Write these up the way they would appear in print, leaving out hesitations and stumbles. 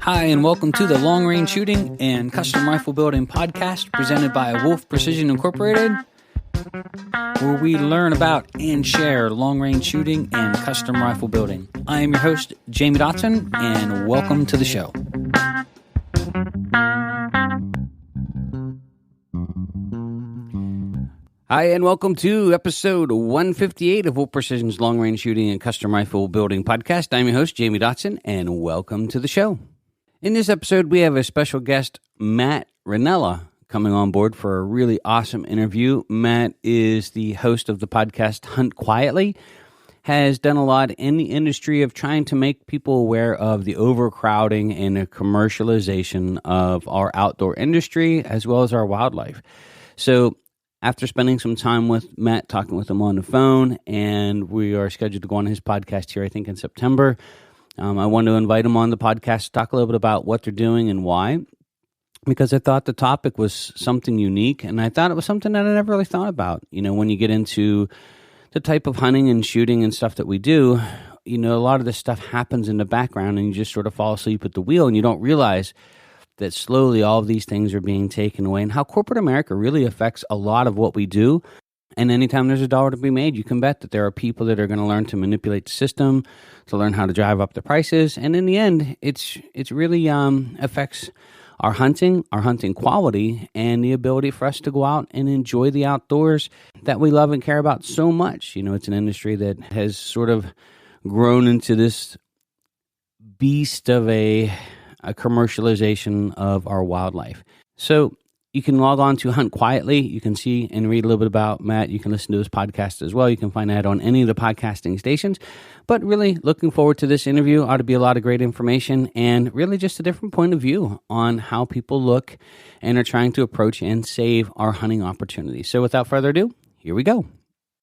Hi, and welcome to the Long Range Shooting and Custom Rifle Building podcast presented by Wolf Precision Incorporated, where we learn about and share long range shooting and custom rifle building. I am your host, Jamie Dotson, and welcome to the show. Hi, and welcome to episode 158 of Wolf Precision's Long Range Shooting and Custom Rifle Building podcast. I'm your host, Jamie Dotson, and welcome to the show. In this episode, we have a special guest, Matt Rinella, coming on board for a really awesome interview. Matt is the host of the podcast Hunt Quietly, has done a lot in the industry of trying to make people aware of the overcrowding and the commercialization of our outdoor industry as well as our wildlife. So after spending some time with Matt, talking with him on the phone, and we are scheduled to go on his podcast here, I think, in September, I wanted to invite him on the podcast to talk a little bit about what they're doing and why, because I thought the topic was something unique, and I thought it was something that I never really thought about. You know, when you get into the type of hunting and shooting and stuff that we do, you know, a lot of this stuff happens in the background, and you just sort of fall asleep at the wheel, and you don't realize that slowly all of these things are being taken away, and how corporate America really affects a lot of what we do. And anytime there's a dollar to be made, you can bet that there are people that are going to learn to manipulate the system, to learn how to drive up the prices. And in the end, it's really affects our hunting quality, and the ability for us to go out and enjoy the outdoors that we love and care about so much. You know, it's an industry that has sort of grown into this beast of a commercialization of our wildlife. So you can log on to Hunt Quietly. You can see and read a little bit about Matt. You can listen to his podcast as well. You can find that on any of the podcasting stations. But really looking forward to this interview. Ought to be a lot of great information, and really just a different point of view on how people look and are trying to approach and save our hunting opportunities. So without further ado, here we go.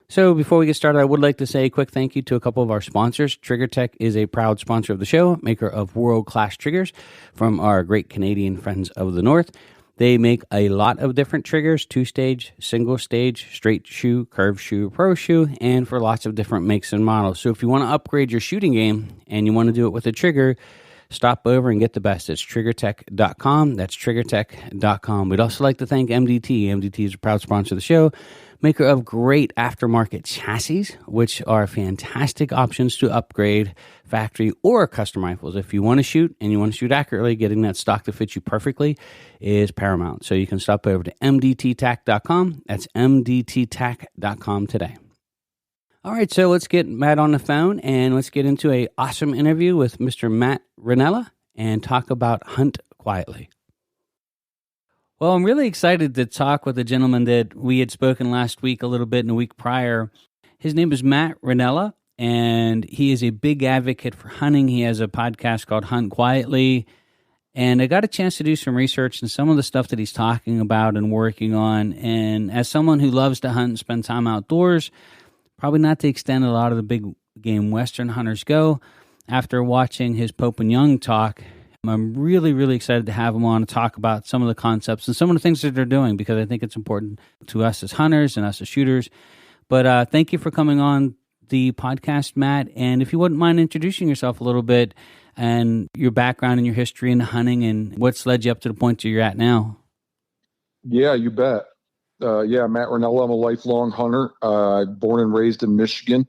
So before we get started, I would like to say a quick thank you to a couple of our sponsors. TriggerTech is a proud sponsor of the show, maker of world-class triggers from our great Canadian friends of the North. They make a lot of different triggers: 2-stage, single-stage, straight shoe, curved shoe, pro shoe, and for lots of different makes and models. So if you want to upgrade your shooting game and you want to do it with a trigger, stop over and get the best. It's triggertech.com. That's triggertech.com. We'd also like to thank MDT. MDT is a proud sponsor of the show, maker of great aftermarket chassis, which are fantastic options to upgrade factory or custom rifles. If you want to shoot and you want to shoot accurately, getting that stock to fit you perfectly is paramount. So you can stop over to mdttac.com. That's mdttac.com today. All right, so let's get Matt on the phone and let's get into an awesome interview with Mr. Matt Rinella and talk about Hunt Quietly. Well, I'm really excited to talk with a gentleman that we had spoken last week, a little bit, and a week prior. His name is Matt Rinella, and he is a big advocate for hunting. He has a podcast called Hunt Quietly, and I got a chance to do some research and some of the stuff that he's talking about and working on. And as someone who loves to hunt and spend time outdoors, probably not to the extent a lot of the big game Western hunters go, after watching his Pope and Young talk, I'm really, really excited to have him on to talk about some of the concepts and some of the things that they're doing, because I think it's important to us as hunters and us as shooters. But thank you for coming on the podcast, Matt. And if you wouldn't mind introducing yourself a little bit and your background and your history in hunting and what's led you up to the point that you're at now. Yeah, you bet. Matt Rinella. I'm a lifelong hunter. Born and raised in Michigan.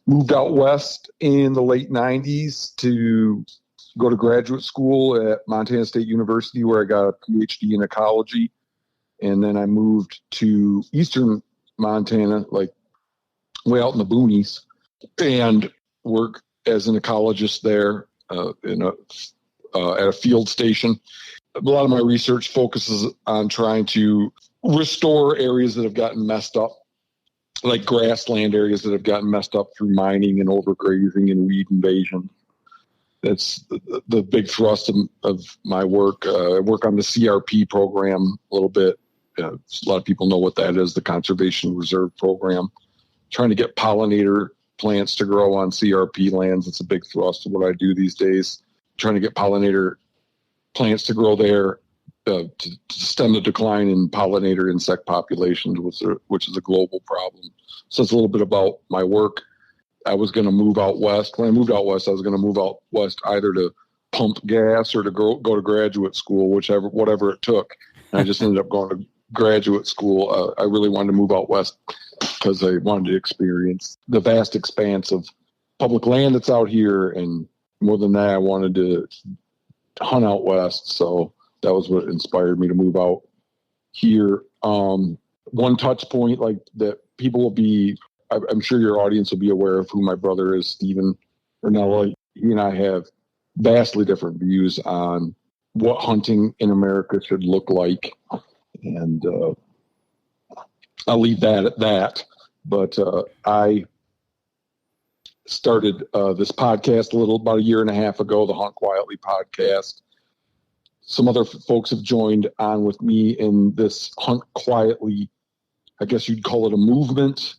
Moved out west in the late 90s to go to graduate school at Montana State University, where I got a PhD in ecology. And then I moved to eastern Montana, like way out in the boonies, and work as an ecologist there at a field station. A lot of my research focuses on trying to restore areas that have gotten messed up, like grassland areas that have gotten messed up through mining and overgrazing and weed invasion. That's the big thrust of my work. I work on the CRP program a little bit. A lot of people know what that is, the Conservation Reserve Program. Trying to get pollinator plants to grow on CRP lands. It's a big thrust of what I do these days. Trying to get pollinator plants to grow there to stem the decline in pollinator insect populations, which is a global problem. So it's a little bit about my work. I was going to move out west. When I moved out west, I was going to move out west either to pump gas or to go to graduate school, whatever it took. And I just ended up going to graduate school. I really wanted to move out west because I wanted to experience the vast expanse of public land that's out here. And more than that, I wanted to hunt out west. So that was what inspired me to move out here. One touch point like that people will be, I'm sure your audience will be aware of who my brother is, Stephen Rinella. He and I have vastly different views on what hunting in America should look like. And I'll leave that at that. But I started this podcast about a year and a half ago, the Hunt Quietly podcast. Some other folks have joined on with me in this Hunt Quietly, I guess you'd call it a movement,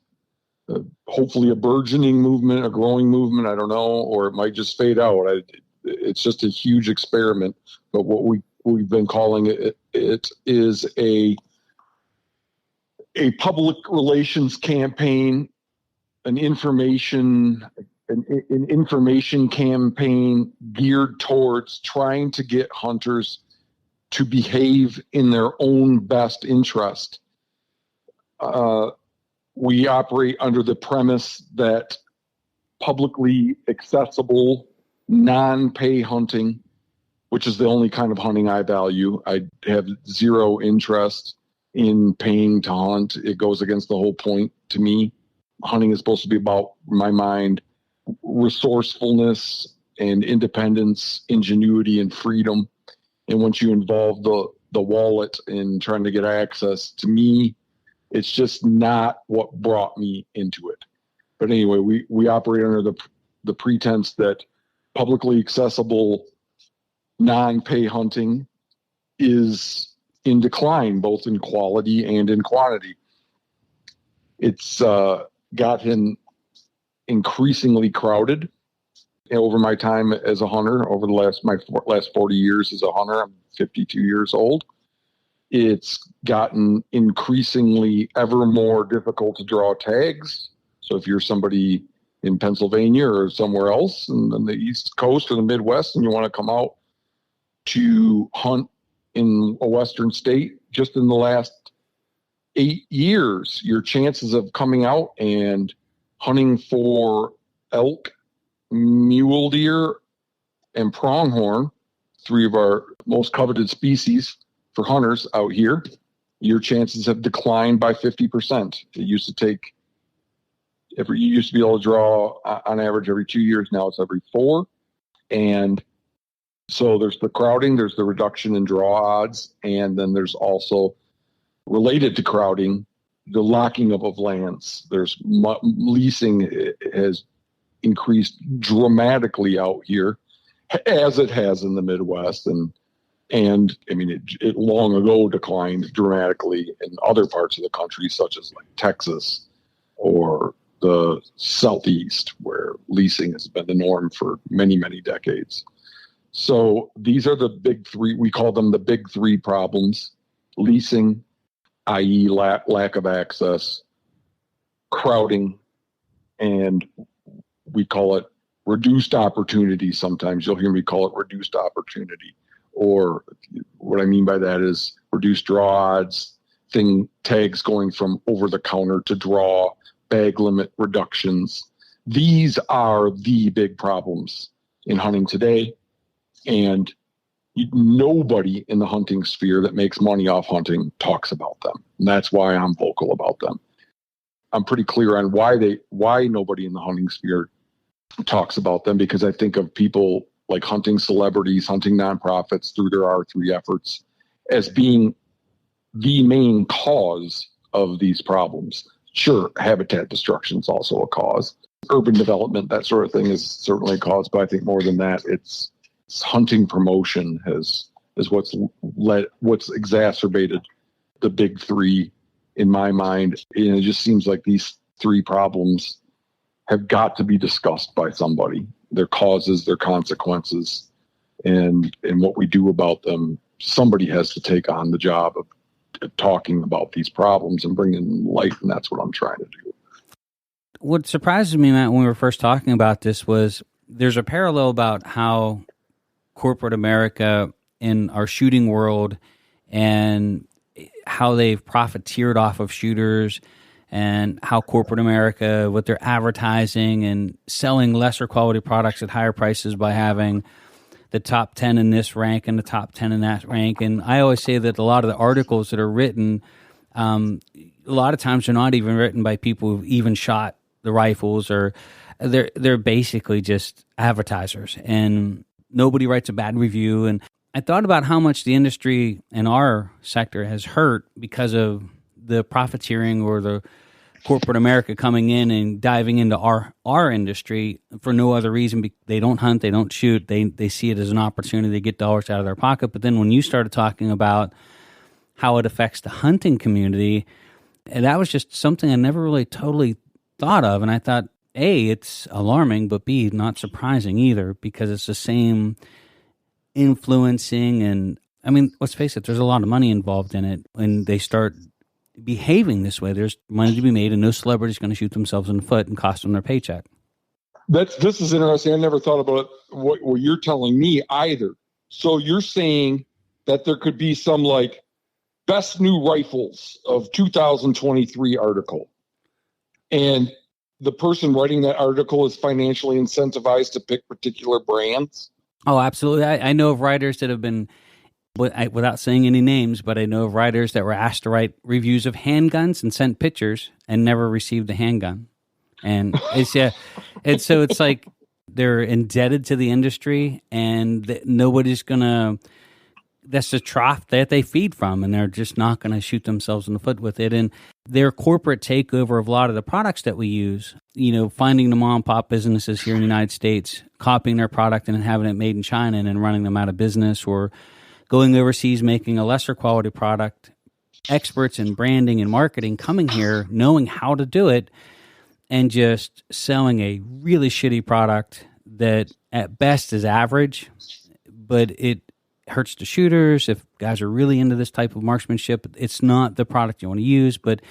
hopefully a burgeoning movement, a growing movement, I don't know, or it might just fade out. It's just a huge experiment. But what we've been calling it is a public relations campaign, an information campaign geared towards trying to get hunters to behave in their own best interest. We operate under the premise that publicly accessible, non-pay hunting, which is the only kind of hunting I value. I have zero interest in paying to hunt. It goes against the whole point to me. Hunting is supposed to be about, in my mind, resourcefulness and independence, ingenuity and freedom. And once you involve the wallet in trying to get access, to me, it's just not what brought me into it. But anyway, we operate under the pretense that publicly accessible non-pay hunting is in decline, both in quality and in quantity. It's gotten increasingly crowded. Over my time as a hunter, over my last 40 years as a hunter, I'm 52 years old. It's gotten increasingly ever more difficult to draw tags. So if you're somebody in Pennsylvania or somewhere else on the East Coast or the Midwest and you want to come out to hunt in a Western state, just in the last 8 years, your chances of coming out and hunting for elk, mule deer, and pronghorn, three of our most coveted species for hunters out here, your chances have declined by 50%. It used to take you used to be able to draw on average every 2 years. Now it's every 4. And so there's the crowding, there's the reduction in draw odds, and then there's also, related to crowding, the locking up of lands. There's leasing has increased dramatically out here, as it has in the Midwest, and I mean it long ago declined dramatically in other parts of the country, such as like Texas or the Southeast, where leasing has been the norm for many, many decades. So these are the big three. We call them the big three problems: leasing, i.e. lack of access, crowding, and we call it reduced opportunity. Sometimes you'll hear me call it reduced opportunity. Or what I mean by that is reduced draw odds, tags going from over the counter to draw, bag limit reductions. These are the big problems in hunting today. And nobody in the hunting sphere that makes money off hunting talks about them. And that's why I'm vocal about them. I'm pretty clear on why nobody in the hunting sphere talks about them, because I think of people like hunting celebrities, hunting nonprofits through their R3 efforts as being the main cause of these problems. Sure, habitat destruction is also a cause. Urban development, that sort of thing, is certainly a cause, but I think more than that, it's hunting promotion is what's exacerbated the big three in my mind. And it just seems like these three problems have got to be discussed by somebody. Their causes, their consequences, and what we do about them. Somebody has to take on the job of talking about these problems and bringing light, and that's what I'm trying to do. What surprises me, Matt, when we were first talking about this was there's a parallel about how corporate America in our shooting world and how they've profiteered off of shooters, and how corporate America, with their advertising and selling lesser quality products at higher prices by having the top 10 in this rank and the top 10 in that rank. And I always say that a lot of the articles that are written, a lot of times they're not even written by people who've even shot the rifles, or they're basically just advertisers, and nobody writes a bad review. And I thought about how much the industry in our sector has hurt because of the profiteering or the corporate America coming in and diving into our industry for no other reason. They don't hunt, they don't shoot, they see it as an opportunity to get dollars out of their pocket. But then when you started talking about how it affects the hunting community, and that was just something I never really totally thought of. And I thought, A, it's alarming, but B, not surprising either, because it's the same influencing. And I mean, let's face it, there's a lot of money involved in it. When they start behaving this way, there's money to be made, and no celebrity's going to shoot themselves in the foot and cost them their paycheck. This is interesting. I never thought about what you're telling me either. So you're saying that there could be some like best new rifles of 2023 article, and the person writing that article is financially incentivized to pick particular brands? Oh, absolutely. I know of writers that have been, without saying any names, but I know of writers that were asked to write reviews of handguns and sent pictures and never received a handgun. And it's like they're indebted to the industry, and nobody's gonna. That's the trough that they feed from, and they're just not going to shoot themselves in the foot with it. And their corporate takeover of a lot of the products that we use, finding the mom and pop businesses here in the United States, copying their product and having it made in China and then running them out of business, or going overseas, making a lesser quality product, experts in branding and marketing coming here, knowing how to do it, and just selling a really shitty product that at best is average, but it hurts the shooters. If guys are really into this type of marksmanship, it's not the product you want to use. But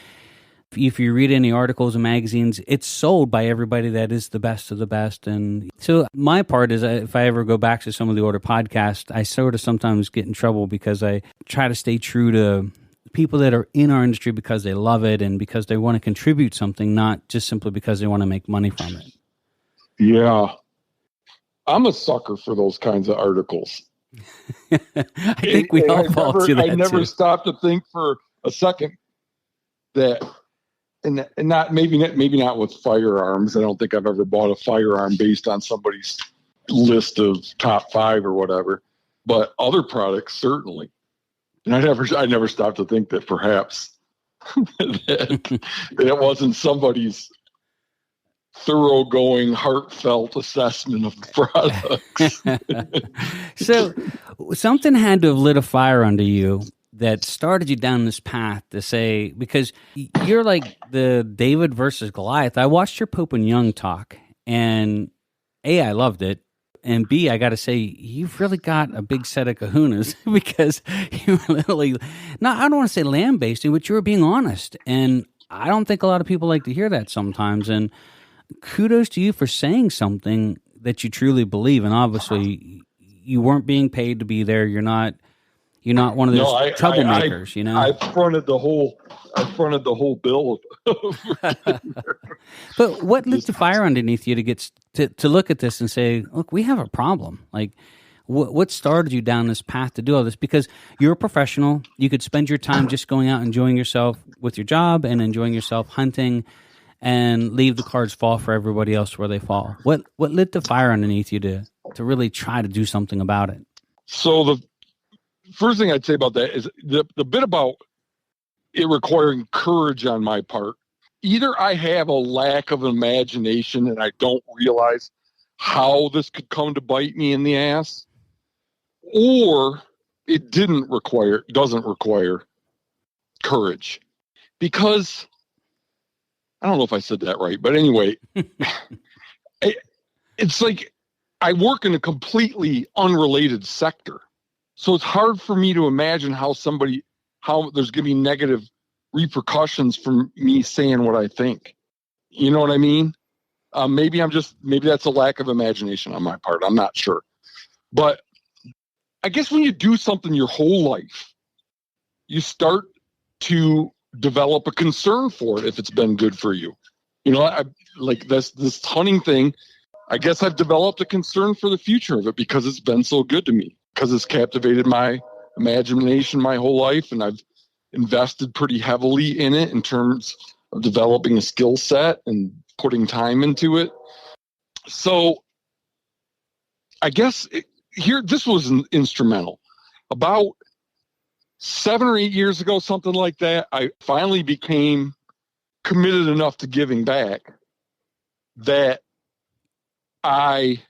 if you read any articles and magazines, it's sold by everybody that is the best of the best. And so my part is, if I ever go back to some of the older podcasts, I sort of sometimes get in trouble because I try to stay true to people that are in our industry because they love it and because they want to contribute something, not just simply because they want to make money from it. Yeah. I'm a sucker for those kinds of articles. I think we all fall to that. I never stopped to think for a second that, and not maybe not with firearms. I don't think I've ever bought a firearm based on somebody's list of top 5 or whatever, but other products certainly. And I never stopped to think that perhaps that it wasn't somebody's thoroughgoing, heartfelt assessment of the products. So something had to have lit a fire under you that started you down this path to say, because you're like the David versus Goliath. I watched your Pope and Young talk, and A, I loved it. And B, I got to say, you've really got a big set of kahunas because you literally, I don't want to say lambasting, but you were being honest. And I don't think a lot of people like to hear that sometimes. And kudos to you for saying something that you truly believe. And obviously, you weren't being paid to be there. You're not one of those troublemakers. I fronted the whole bill. But what lit the fire underneath you to get to look at this and say, look, we have a problem? Like, what started you down this path to do all this? Because you're a professional. You could spend your time just going out enjoying yourself with your job and enjoying yourself hunting, and leave the cards fall for everybody else where they fall. What lit the fire underneath you to really try to do something about it? So the first thing I'd say about that is the bit about it requiring courage on my part. Either I have a lack of imagination and I don't realize how this could come to bite me in the ass, or it doesn't require courage. Because I don't know if I said that right, but anyway, it's like I work in a completely unrelated sector. So it's hard for me to imagine how there's going to be negative repercussions from me saying what I think. You know what I mean? Maybe that's a lack of imagination on my part. I'm not sure. But I guess when you do something your whole life, you start to develop a concern for it if it's been good for you. You know, I like this hunting thing. I guess I've developed a concern for the future of it because it's been so good to me, because it's captivated my imagination my whole life, and I've invested pretty heavily in it in terms of developing a skill set and putting time into it. So I guess this was instrumental. About 7 or 8 years ago, something like that, I finally became committed enough to giving back that I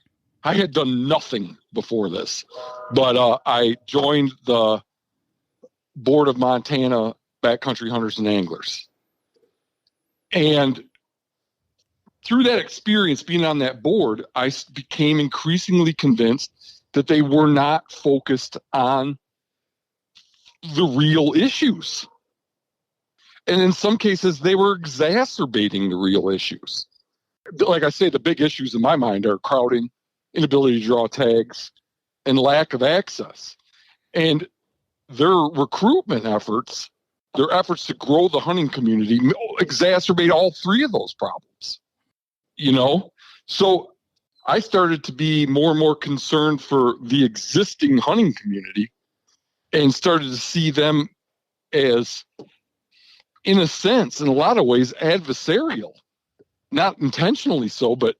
had done nothing before this, but I joined the board of Montana Backcountry Hunters and Anglers. And through that experience being on that board, I became increasingly convinced that they were not focused on the real issues. And in some cases, they were exacerbating the real issues. Like I say, the big issues in my mind are crowding, inability to draw tags, and lack of access. And their recruitment efforts, their efforts to grow the hunting community, exacerbate all three of those problems. You know? So I started to be more and more concerned for the existing hunting community and started to see them as, in a sense, in a lot of ways, adversarial. Not intentionally so, but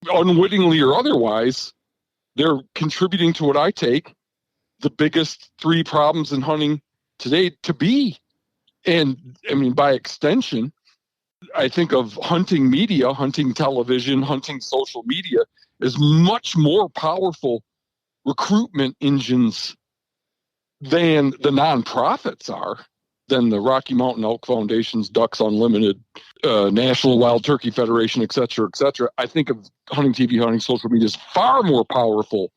unwittingly or otherwise, they're contributing to what I take the biggest three problems in hunting today to be. And I mean, by extension, I think of hunting media, hunting television, hunting social media as much more powerful recruitment engines than the nonprofits are, than the Rocky Mountain Elk Foundation's, Ducks Unlimited, National Wild Turkey Federation, et cetera, et cetera. I think of hunting TV, hunting social media is far more powerful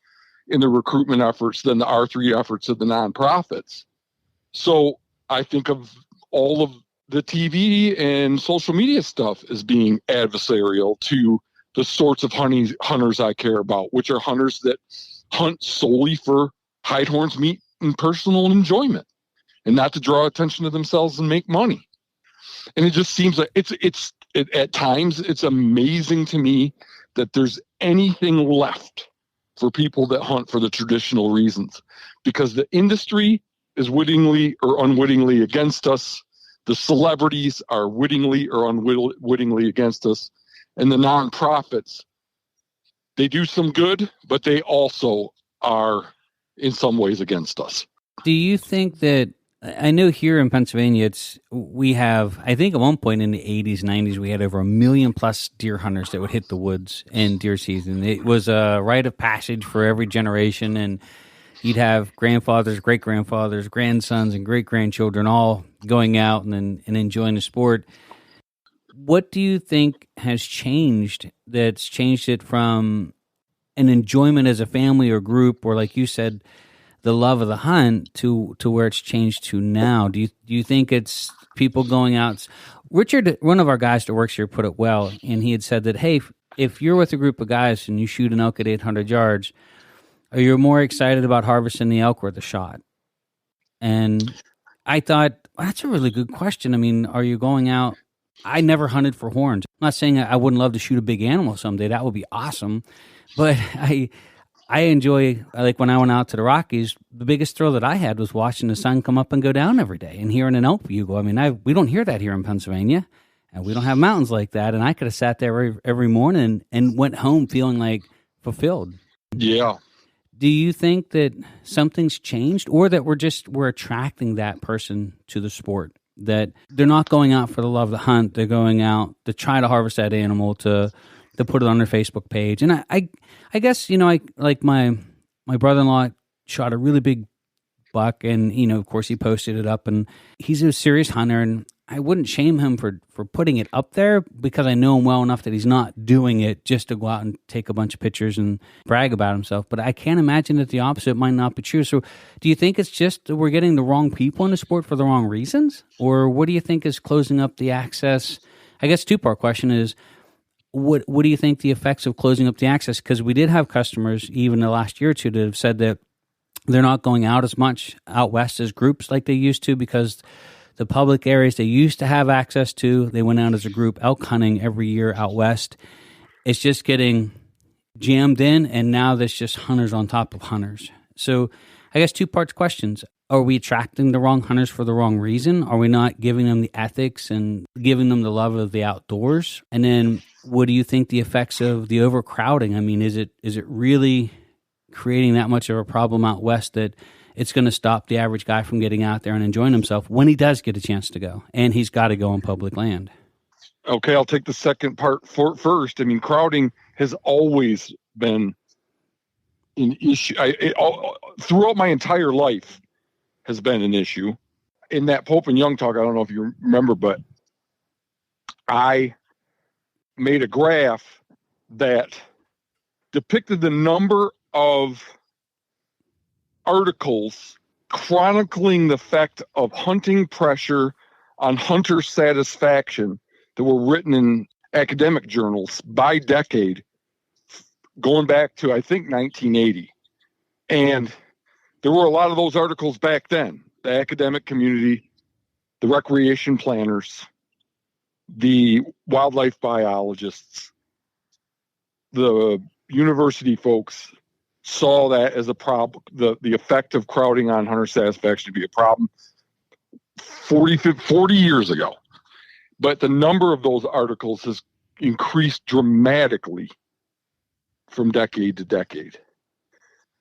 in the recruitment efforts than the R3 efforts of the nonprofits. So I think of all of the TV and social media stuff as being adversarial to the sorts of hunters I care about, which are hunters that hunt solely for hide horns, meat, and personal enjoyment, and not to draw attention to themselves and make money. And it just seems like at times it's amazing to me that there's anything left for people that hunt for the traditional reasons, because the industry is wittingly or unwittingly against us. The celebrities are wittingly or unwittingly against us. And the nonprofits, they do some good, but they also are in some ways against us. Do you think that, I know here in Pennsylvania, we have, I think at one point in the 80s, 90s, we had over 1 million plus deer hunters that would hit the woods in deer season. It was a rite of passage for every generation, and you'd have grandfathers, great-grandfathers, grandsons, and great-grandchildren all going out and enjoying the sport. What do you think has changed that's changed it from an enjoyment as a family or group, or like you said, the love of the hunt, to where it's changed to now? Do you think it's people going out? Richard, one of our guys that works here, put it well, and he had said that, hey, if you're with a group of guys and you shoot an elk at 800 yards, are you more excited about harvesting the elk or the shot? And I thought, well, that's a really good question. I mean, are you going out? I never hunted for horns. I'm not saying I wouldn't love to shoot a big animal someday. That would be awesome. But I enjoy, like when I went out to the Rockies, the biggest thrill that I had was watching the sun come up and go down every day and hearing an elk bugle. I mean, we don't hear that here in Pennsylvania, and we don't have mountains like that. And I could have sat there every morning and went home feeling like fulfilled. Yeah. Do you think that something's changed, or that we're attracting that person to the sport, that they're not going out for the love of the hunt, they're going out to try to harvest that animal, to put it on their Facebook page? And I guess, you know, I like my brother-in-law shot a really big buck, and, you know, of course he posted it up, and he's a serious hunter, and I wouldn't shame him for putting it up there, because I know him well enough that he's not doing it just to go out and take a bunch of pictures and brag about himself. But I can't imagine that the opposite might not be true. So do you think it's just that we're getting the wrong people in the sport for the wrong reasons? Or what do you think is closing up the access? I guess two-part question is, what do you think the effects of closing up the access? Because we did have customers even the last year or two that have said that they're not going out as much out west as groups like they used to, because the public areas they used to have access to, they went out as a group elk hunting every year out west. It's just getting jammed in, and now there's just hunters on top of hunters. So I guess two parts questions. Are we attracting the wrong hunters for the wrong reason? Are we not giving them the ethics and giving them the love of the outdoors? And then what do you think the effects of the overcrowding? I mean, is it really creating that much of a problem out west that it's going to stop the average guy from getting out there and enjoying himself when he does get a chance to go, and he's got to go on public land? Okay, I'll take the second part first. I mean, crowding has always been an issue. Throughout my entire life has been an issue. In that Pope and Young talk, I don't know if you remember, but I made a graph that depicted the number of articles chronicling the effect of hunting pressure on hunter satisfaction that were written in academic journals by decade, going back to, I think, 1980. And there were a lot of those articles back then. The academic community, the recreation planners, the wildlife biologists, the university folks saw that as a problem, the effect of crowding on hunter satisfaction to be a problem 40 years ago. But the number of those articles has increased dramatically from decade to decade.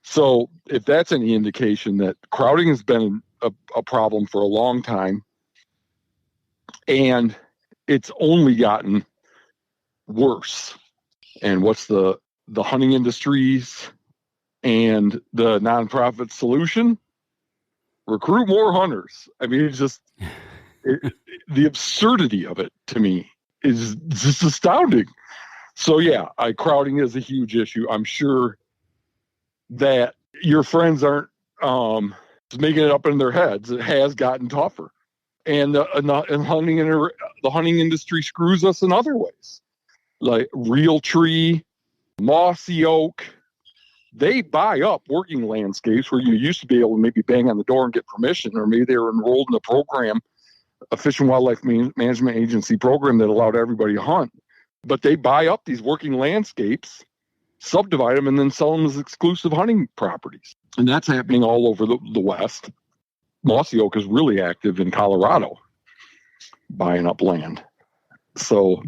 So if that's any indication that crowding has been a problem for a long time, and it's only gotten worse. And what's the hunting industries and the nonprofit solution? Recruit more hunters. I mean, it's just the absurdity of it to me is just astounding. So yeah, crowding is a huge issue. I'm sure that your friends aren't making it up in their heads. It has gotten tougher, and the hunting industry screws us in other ways, like Realtree, Mossy Oak. They buy up working landscapes where you used to be able to maybe bang on the door and get permission, or maybe they were enrolled in a program, a Fish and Wildlife Management Agency program that allowed everybody to hunt. But they buy up these working landscapes, subdivide them, and then sell them as exclusive hunting properties. And that's happening all over the West. Mossy Oak is really active in Colorado, buying up land. So,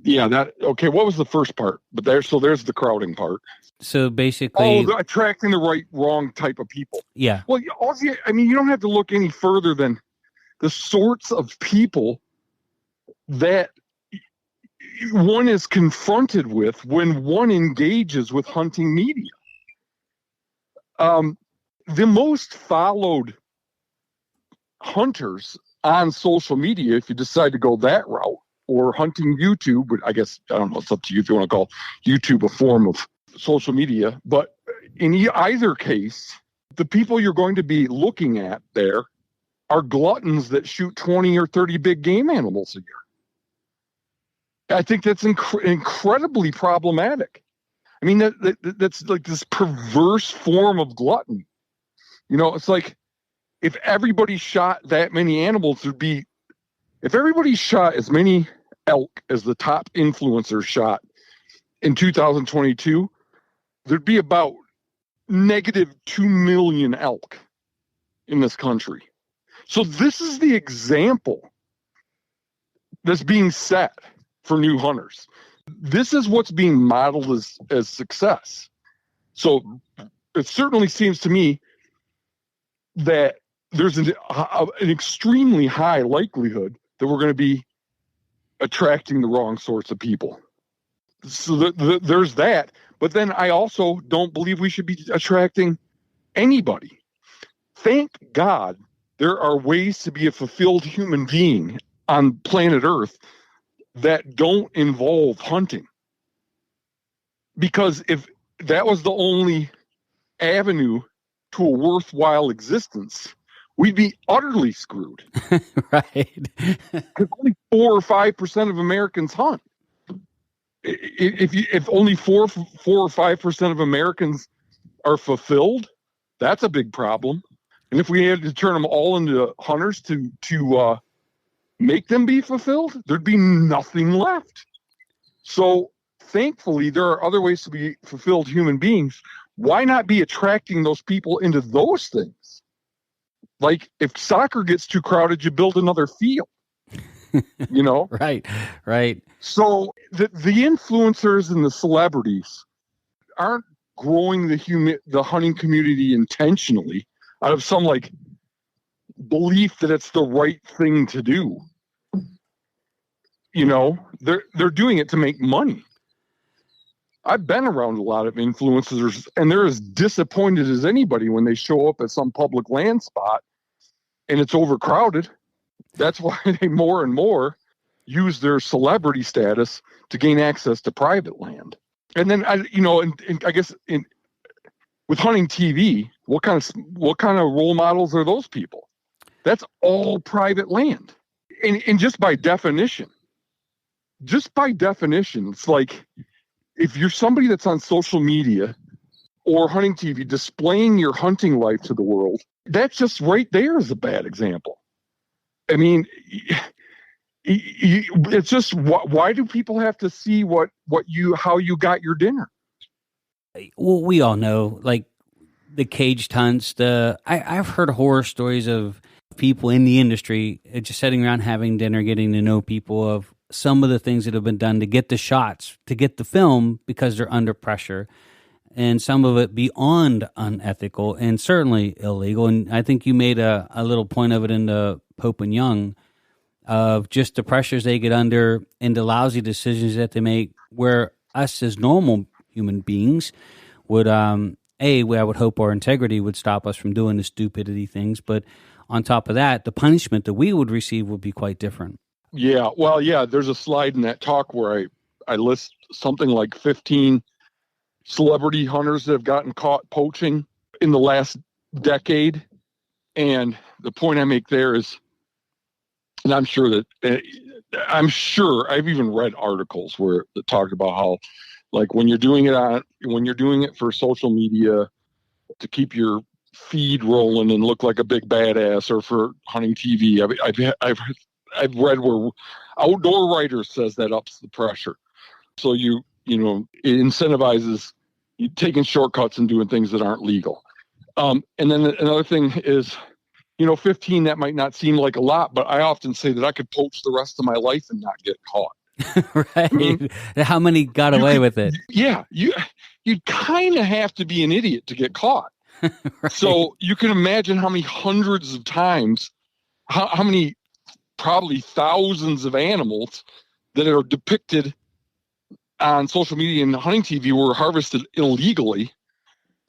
yeah, okay, what was the first part? But there's the crowding part. So basically... attracting the wrong type of people. Yeah. Well, I mean, you don't have to look any further than the sorts of people that one is confronted with when one engages with hunting media. The most followed hunters on social media, if you decide to go that route, or hunting YouTube, but I guess, I don't know, it's up to you if you want to call YouTube a form of social media. But in either case, the people you're going to be looking at there are gluttons that shoot 20 or 30 big game animals a year. I think that's incredibly problematic. I mean, that's like this perverse form of gluttony. You know, it's like if everybody shot that many animals, if everybody shot as many elk as the top influencers shot in 2022, there'd be about -2 million elk in this country. So this is the example that's being set for new hunters. This is what's being modeled as success. So it certainly seems to me that there's an extremely high likelihood that we're going to be attracting the wrong sorts of people. So there's that. But then I also don't believe we should be attracting anybody. Thank God there are ways to be a fulfilled human being on planet Earth that don't involve hunting. Because if that was the only avenue to a worthwhile existence, we'd be utterly screwed. Right. Because only 4 or 5% of Americans hunt. If only 4 or 5% of Americans are fulfilled, that's a big problem. And if we had to turn them all into hunters to make them be fulfilled, there'd be nothing left. So thankfully, there are other ways to be fulfilled human beings. Why not be attracting those people into those things? Like if soccer gets too crowded, you build another field. Right. So the influencers and the celebrities aren't growing the hunting community intentionally out of some like belief that it's the right thing to do. They're doing it to make money. I've been around a lot of influencers, and they're as disappointed as anybody when they show up at some public land spot and it's overcrowded. That's why they more and more use their celebrity status to gain access to private land. And then I guess with hunting TV, what kind of role models are those people? That's all private land. And just by definition, it's like if you're somebody that's on social media or hunting TV displaying your hunting life to the world, that's just right there is a bad example. I mean, it's just why do people have to see how you got your dinner? Well, we all know, like the caged hunts. I've heard horror stories of people in the industry just sitting around having dinner, getting to know people of some of the things that have been done to get the shots, to get the film because they're under pressure, and some of it beyond unethical and certainly illegal. And I think you made a little point of it in the Pope and Young of just the pressures they get under and the lousy decisions that they make, where us as normal human beings would, I would hope our integrity would stop us from doing the stupidity things. But on top of that, the punishment that we would receive would be quite different. Yeah. Well, yeah, there's a slide in that talk where I list something like 15 celebrity hunters that have gotten caught poaching in the last decade. And the point I make there is, and I'm sure I've even read articles where it talked about how, like when you're doing it for social media to keep your feed rolling and look like a big badass, or for hunting TV, I've read where outdoor writers says that ups the pressure. So it incentivizes you taking shortcuts and doing things that aren't legal. And then another thing is, 15, that might not seem like a lot, but I often say that I could poach the rest of my life and not get caught. Right. I mean, how many got away with it? Yeah. You'd kind of have to be an idiot to get caught. Right. So you can imagine how many hundreds of times, how many probably thousands of animals that are depicted on social media and hunting TV were harvested illegally,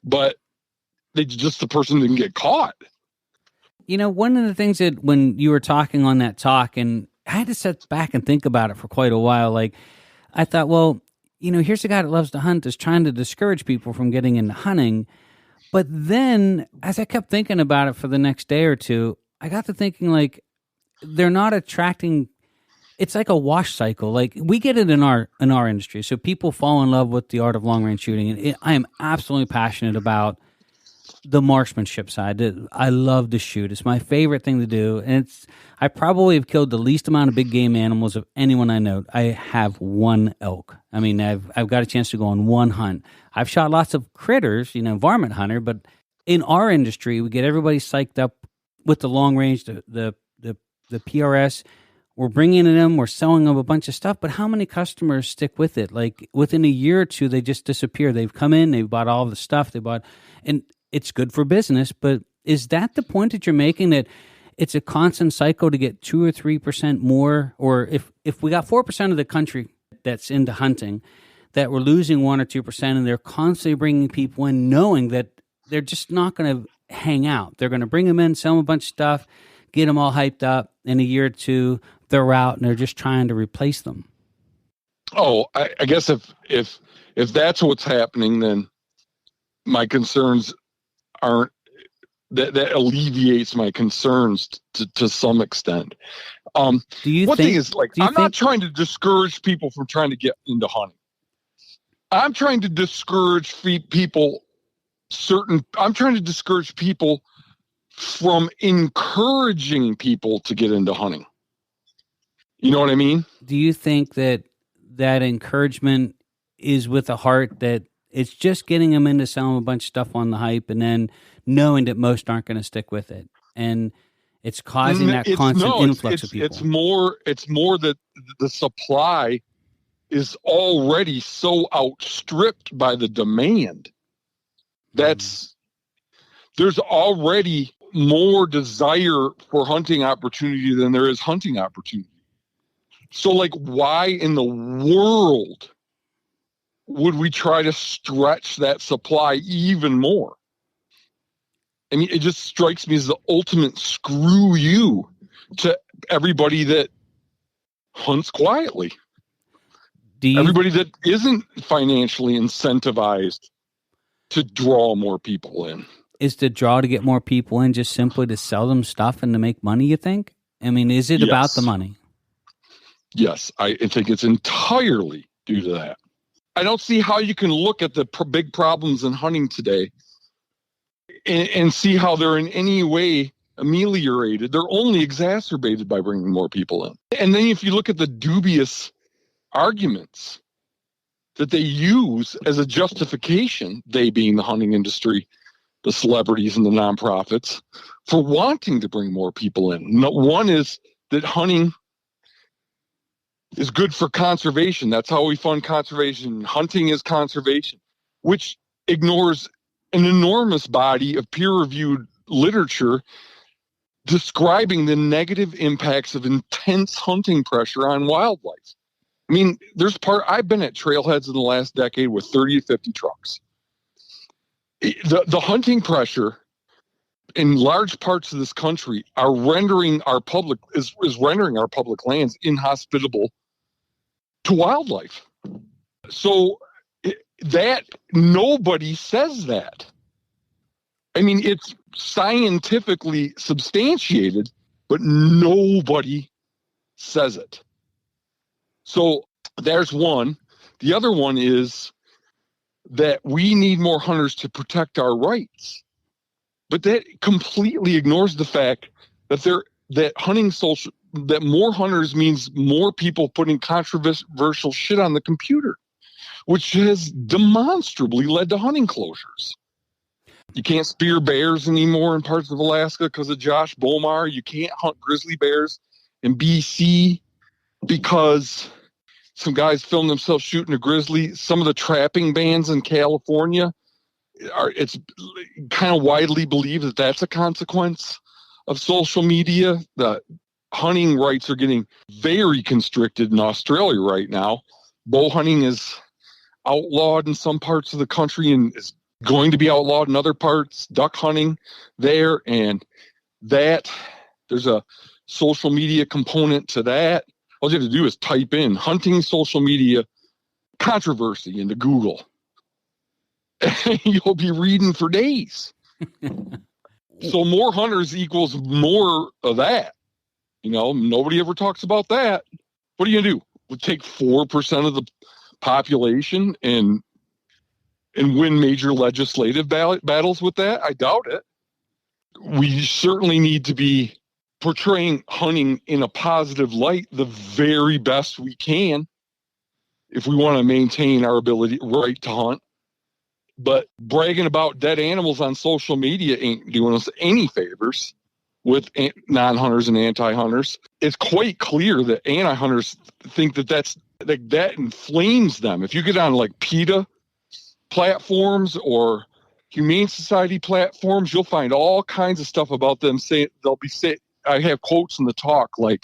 but the person didn't get caught. One of the things that when you were talking on that talk, and I had to sit back and think about it for quite a while, like I thought, well, here's a guy that loves to hunt is trying to discourage people from getting into hunting. But then as I kept thinking about it for the next day or two, I got to thinking, like, they're not attracting. It's like a wash cycle. Like we get it in our industry. So people fall in love with the art of long range shooting. And I am absolutely passionate about the marksmanship side. I love to shoot. It's my favorite thing to do. And I probably have killed the least amount of big game animals of anyone I know. I have one elk. I mean, I've got a chance to go on one hunt. I've shot lots of critters, varmint hunter, but in our industry, we get everybody psyched up with the long range, the PRS. We're bringing in them, we're selling them a bunch of stuff, but how many customers stick with it? Like within a year or two, they just disappear. They've come in, they've bought all the stuff and it's good for business, but is that the point that you're making, that it's a constant cycle to get 2 or 3% more? Or if we got 4% of the country that's into hunting, that we're losing 1 or 2%, and they're constantly bringing people in knowing that they're just not going to hang out. They're going to bring them in, sell them a bunch of stuff, get them all hyped up. In a year or two, they're out, and they're just trying to replace them. Oh, I guess if that's what's happening, then my concerns aren't that alleviates my concerns to some extent. Do you one think, thing is, like, I'm not trying to discourage people from trying to get into hunting. I'm trying to discourage people from encouraging people to get into hunting. You know what I mean? Do you think that encouragement is with a heart that it's just getting them into selling a bunch of stuff on the hype and then knowing that most aren't going to stick with it? And it's causing that constant influx of people. It's more that the supply is already so outstripped by the demand. There's already more desire for hunting opportunity than there is hunting opportunity. So, like, why in the world would we try to stretch that supply even more? I mean, it just strikes me as the ultimate screw you to everybody that hunts quietly. Everybody that isn't financially incentivized to draw more people in. Is the draw to get more people in just simply to sell them stuff and to make money, you think? I mean, is it about the money? Yes, I think it's entirely due to that. I don't see how you can look at the big problems in hunting today and see how they're in any way ameliorated. They're only exacerbated by bringing more people in. And then if you look at the dubious arguments that they use as a justification, they being the hunting industry, the celebrities and the nonprofits, for wanting to bring more people in. One is that hunting is good for conservation. That's how we fund conservation. Hunting is conservation, which ignores an enormous body of peer-reviewed literature describing the negative impacts of intense hunting pressure on wildlife. I mean, I've been at trailheads in the last decade with 30 to 50 trucks. The hunting pressure in large parts of this country are rendering our public lands inhospitable to wildlife. So that nobody says that. I mean, it's scientifically substantiated, but nobody says it. So there's one. The other one is that we need more hunters to protect our rights. But that completely ignores the fact that more hunters means more people putting controversial shit on the computer, which has demonstrably led to hunting closures. You can't spear bears anymore in parts of Alaska because of Josh Bomar. You can't hunt grizzly bears in BC because some guys filmed themselves shooting a grizzly. Some of the trapping bans in California it's kind of widely believed that that's a consequence of social media. The hunting rights are getting very constricted in Australia right now. Bow hunting is outlawed in some parts of the country and is going to be outlawed in other parts. Duck hunting there, and that there's a social media component to that. All you have to do is type in hunting social media controversy into Google. You'll be reading for days. So more hunters equals more of that. You know, nobody ever talks about that. What are you gonna do? We'll take 4% of the population and win major legislative battles with that? I doubt it. We certainly need to be portraying hunting in a positive light the very best we can if we want to maintain our right to hunt. But bragging about dead animals on social media ain't doing us any favors with non-hunters and anti-hunters. It's quite clear that anti-hunters think that inflames them. If you get on like PETA platforms or Humane Society platforms, you'll find all kinds of stuff about them saying, I have quotes in the talk, like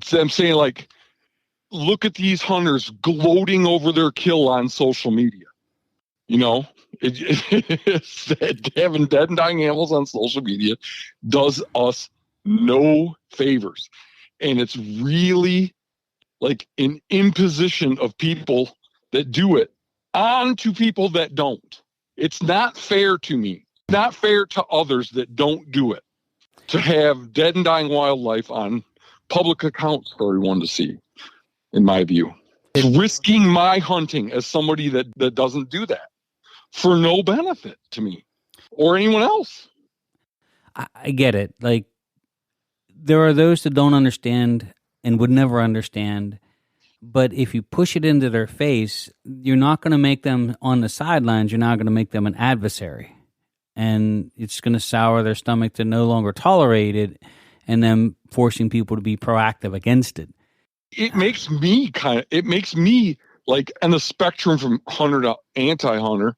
them saying like, look at these hunters gloating over their kill on social media. You know, having dead and dying animals on social media does us no favors. And it's really like an imposition of people that do it onto people that don't. It's not fair to me Not fair to others that don't do it to have dead and dying wildlife on public accounts for everyone to see, in my view. It's risking my hunting as somebody that doesn't do that for no benefit to me or anyone else. I get it. Like, there are those that don't understand and would never understand. But if you push it into their face, you're not going to make them on the sidelines. You're now going to make them an adversary. And it's going to sour their stomach to no longer tolerate it, and then forcing people to be proactive against it. It makes me like on the spectrum from hunter to anti-hunter.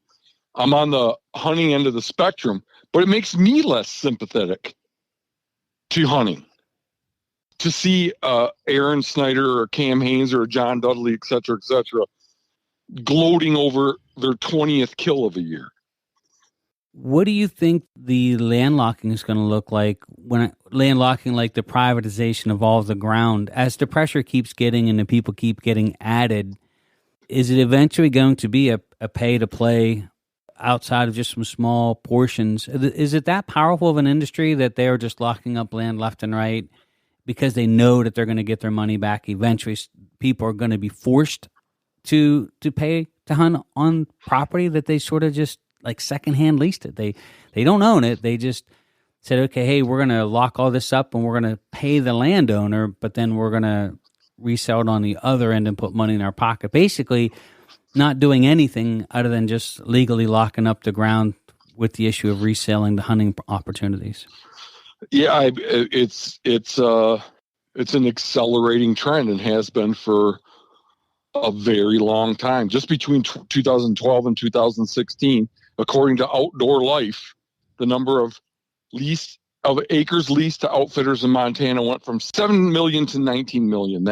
I'm on the hunting end of the spectrum, but it makes me less sympathetic to hunting. To see Aaron Snyder or Cam Haynes or John Dudley, et cetera, gloating over their 20th kill of a year. What do you think the landlocking is going to look like when landlocking, like the privatization of all of the ground, as the pressure keeps getting and the people keep getting added? Is it eventually going to be a pay to play outside of just some small portions? Is it that powerful of an industry that they are just locking up land left and right because they know that they're going to get their money back eventually? People are going to be forced to pay to hunt on property that they sort of just like secondhand leased it. They don't own it. They just said, okay, hey, we're going to lock all this up and we're going to pay the landowner, but then we're going to resell it on the other end and put money in our pocket. Basically, not doing anything other than just legally locking up the ground with the issue of reselling the hunting opportunities. Yeah, it's an accelerating trend and has been for a very long time. Just between 2012 and 2016, according to Outdoor Life, the number of acres leased to outfitters in Montana went from 7 million to 19 million.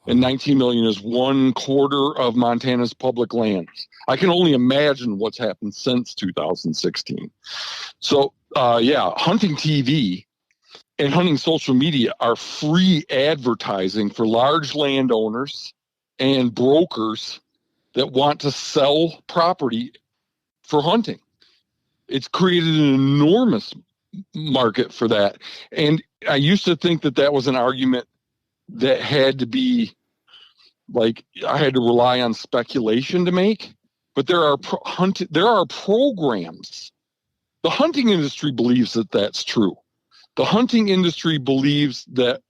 And 19 million is 1/4 of Montana's public lands. I can only imagine what's happened since 2016. So, hunting TV and hunting social media are free advertising for large landowners and brokers that want to sell property for hunting. It's created an enormous market for that. And I used to think that was an argument that had to be like, I had to rely on speculation to make, but there are programs. The hunting industry believes that that's true. The hunting industry believes that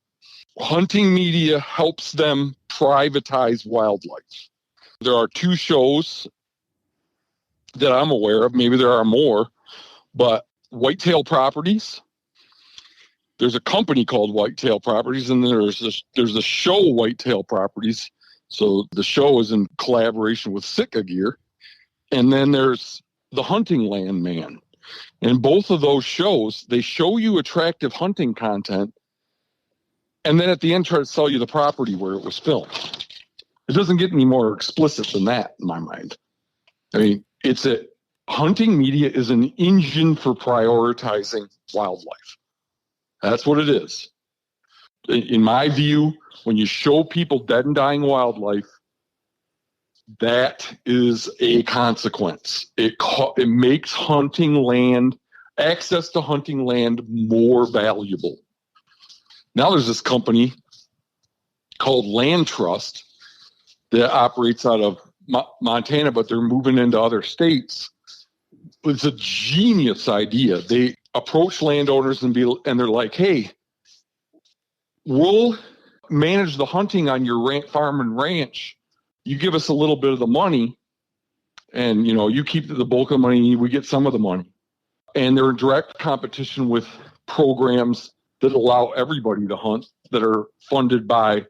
hunting media helps them privatize wildlife. There are 2 shows that I'm aware of. Maybe there are more, but Whitetail Properties. There's a company called Whitetail Properties, and there's a show, Whitetail Properties. So the show is in collaboration with Sitka Gear. And then there's the Hunting Land Man. And both of those shows, they show you attractive hunting content, and then at the end try to sell you the property where it was filmed. It doesn't get any more explicit than that in my mind. I mean, hunting media is an engine for prioritizing wildlife. That's what it is. In my view, when you show people dead and dying wildlife, that is a consequence. It makes hunting land, access to hunting land, more valuable. Now there's this company called Land Trust that operates out of Montana, but they're moving into other states. It's a genius idea. They approach landowners and they're like, hey, we'll manage the hunting on your farm and ranch. You give us a little bit of the money, and you keep the bulk of the money, we get some of the money. And they're in direct competition with programs that allow everybody to hunt, that are funded by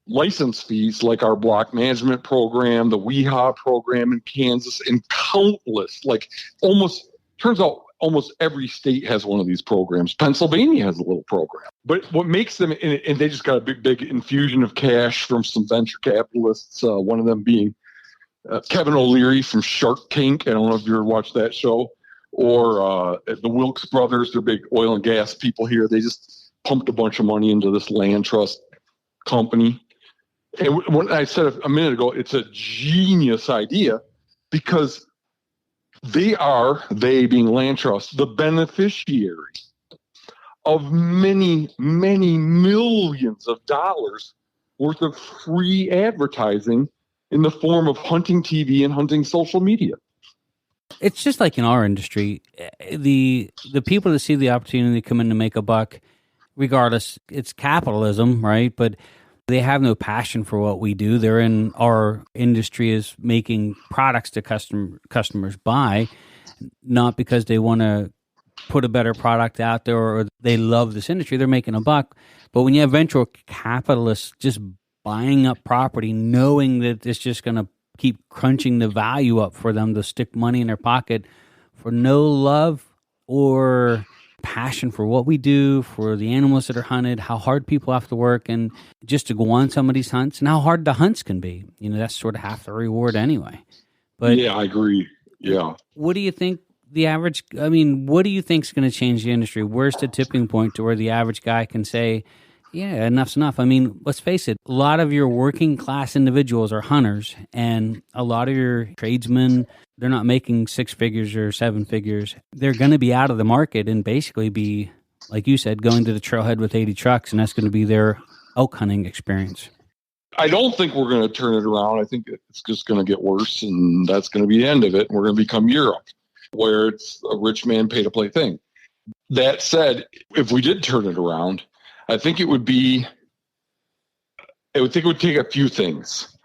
license fees, like our block management program, the WEHA program in Kansas, and countless, turns out almost every state has one of these programs. Pennsylvania has a little program. But what makes them, and they just got a big infusion of cash from some venture capitalists, one of them being Kevin O'Leary from Shark Tank. I don't know if you ever watched that show. Or the Wilkes brothers, they're big oil and gas people here. They just pumped a bunch of money into this land trust company. And when I said a minute ago, it's a genius idea, because they being land trusts, the beneficiary of many, many millions of dollars worth of free advertising in the form of hunting TV and hunting social media. It's just like in our industry, the people that see the opportunity to come in to make a buck, regardless, it's capitalism, right? But they have no passion for what we do. They're in our industry is making products to customers buy, not because they want to put a better product out there or they love this industry. They're making a buck. But when you have venture capitalists just buying up property, knowing that it's just going to keep crunching the value up for them to stick money in their pocket for no love or passion for what we do, for the animals that are hunted, how hard people have to work, and just to go on some of these hunts, and how hard the hunts can be. You know, that's sort of half the reward anyway. But yeah, I agree. Yeah. What do you think what do you think is going to change the industry? Where's the tipping point to where the average guy can say, yeah, enough's enough? I mean, let's face it, a lot of your working class individuals are hunters, and a lot of your tradesmen, they're not making 6 figures or 7 figures. They're going to be out of the market and basically be, like you said, going to the trailhead with 80 trucks, and that's going to be their elk hunting experience. I don't think we're going to turn it around. I think it's just going to get worse, and that's going to be the end of it. We're going to become Europe, where it's a rich man pay to play thing. That said, if we did turn it around, I think it would take a few things.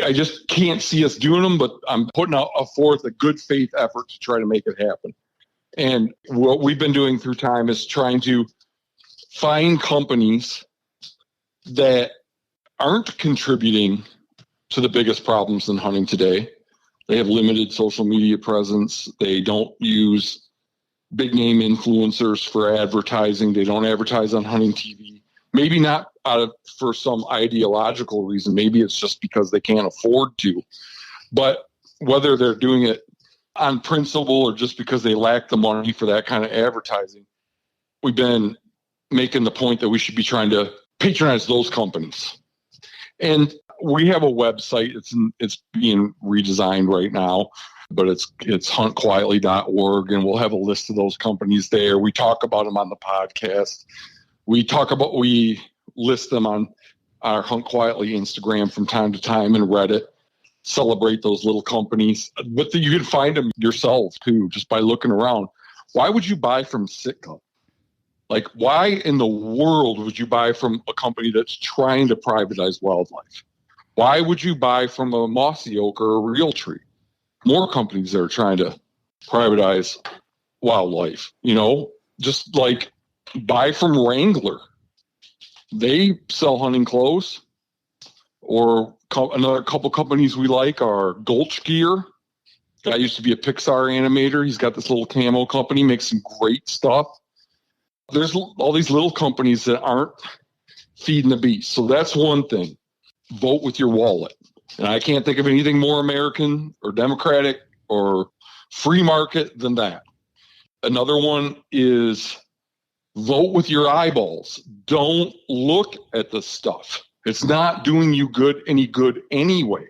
I just can't see us doing them, but I'm putting forth a good faith effort to try to make it happen. And what we've been doing through time is trying to find companies that aren't contributing to the biggest problems in hunting today. They have limited social media presence. They don't use big name influencers for advertising. They don't advertise on hunting TV. Maybe not for some ideological reason. Maybe it's just because they can't afford to. But whether they're doing it on principle or just because they lack the money for that kind of advertising, we've been making the point that we should be trying to patronize those companies. And we have a website. It's being redesigned right now, but it's huntquietly.org, and we'll have a list of those companies there. We talk about them on the podcast. We list them on our Hunt Quietly Instagram from time to time, and Reddit. Celebrate those little companies, but you can find them yourself too, just by looking around. Why would you buy from Sitka? Like, why in the world would you buy from a company that's trying to privatize wildlife? Why would you buy from a Mossy Oak or a Realtree? More companies that are trying to privatize wildlife, just like buy from Wrangler. They sell hunting clothes. Or another couple companies we like are Gulch Gear. Guy used to be a Pixar animator. He's got this little camo company, makes some great stuff. There's all these little companies that aren't feeding the beast. So that's one thing. Vote with your wallet. And I can't think of anything more American or democratic or free market than that. Another one is vote with your eyeballs. Don't look at the stuff. It's not doing you any good anyway.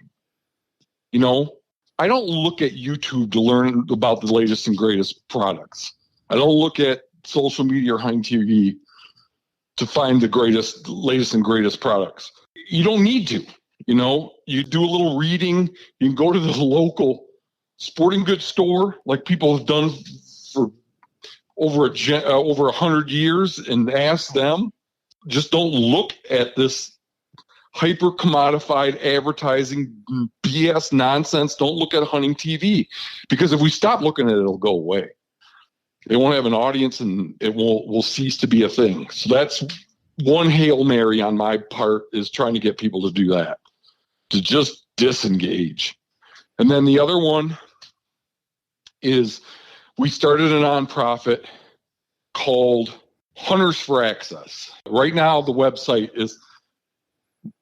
I don't look at YouTube to learn about the latest and greatest products. I don't look at social media or hunting TV to find the latest and greatest products. You don't need to. You do a little reading. You can go to the local sporting goods store, like people have done for over 100 years, and ask them. Just don't look at this hyper commodified advertising BS nonsense. Don't look at hunting TV, because if we stop looking at it, it'll go away. It won't have an audience, and it will cease to be a thing. So that's one Hail Mary on my part, is trying to get people to do that, to just disengage. And then the other one is we started a nonprofit called Hunters for Access. Right now, the website is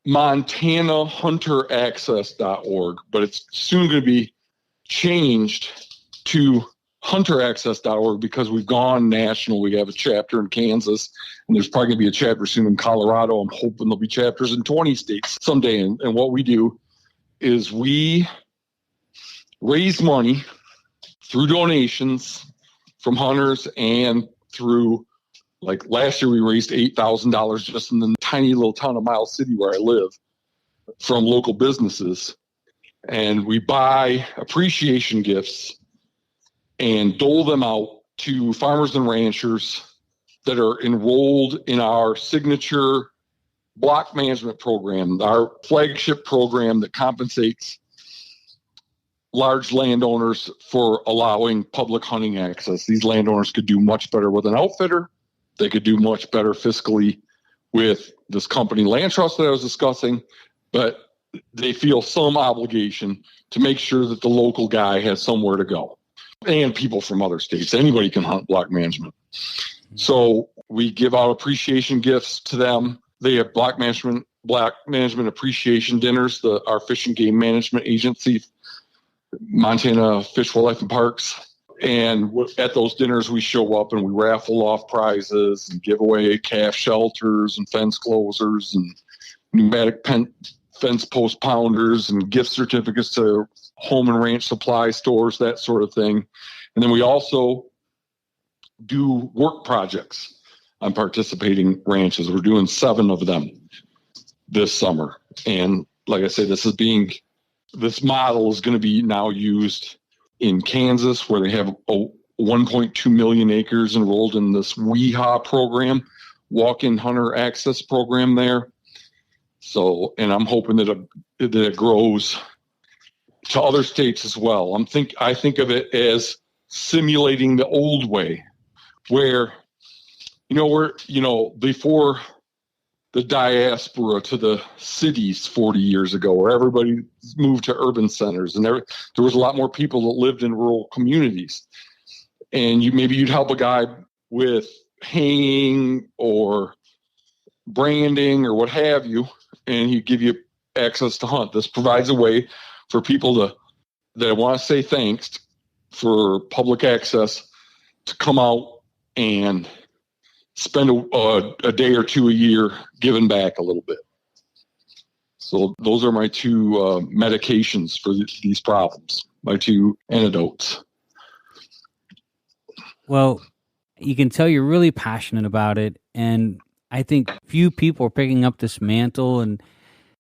montanahunter.access.org, but it's soon going to be changed to hunteraccess.org because we've gone national. We have a chapter in Kansas, and there's probably going to be a chapter soon in Colorado. I'm hoping there'll be chapters in 20 states someday. And what we do is we raise money through donations from hunters and through, like last year we raised $8,000 just in the tiny little town of Miles City where I live from local businesses. And we buy appreciation gifts and dole them out to farmers and ranchers that are enrolled in our signature block management program, our flagship program that compensates large landowners for allowing public hunting access. These landowners could do much better with an outfitter. They could do much better fiscally with this company land trust that I was discussing, but they feel some obligation to make sure that the local guy has somewhere to go. And people from other states, anybody can hunt block management. So we give out appreciation gifts to them. They have block management appreciation dinners. Our Fish and Game Management Agency, Montana Fish, Wildlife, and Parks. And at those dinners, we show up and we raffle off prizes and give away calf shelters and fence closers and pneumatic fence post pounders and gift certificates to home and ranch supply stores, that sort of thing. And then we also do work projects on participating ranches. We're doing 7 of them this summer. And like I say, this model is going to be now used in Kansas, where they have 1.2 million acres enrolled in this WEHA program, walk-in hunter access program there. So, and I'm hoping that it grows to other states as well. I think of it as simulating the old way, where, before the diaspora to the cities 40 years ago, where everybody moved to urban centers, and there was a lot more people that lived in rural communities. And you'd help a guy with haying or branding or what have you, and he'd give you access to hunt. This provides a way for people that want to say thanks for public access to come out and spend a day or two a year giving back a little bit. So those are my 2 medications for these problems, my 2 antidotes. Well, you can tell you're really passionate about it, and I think few people are picking up this mantle, and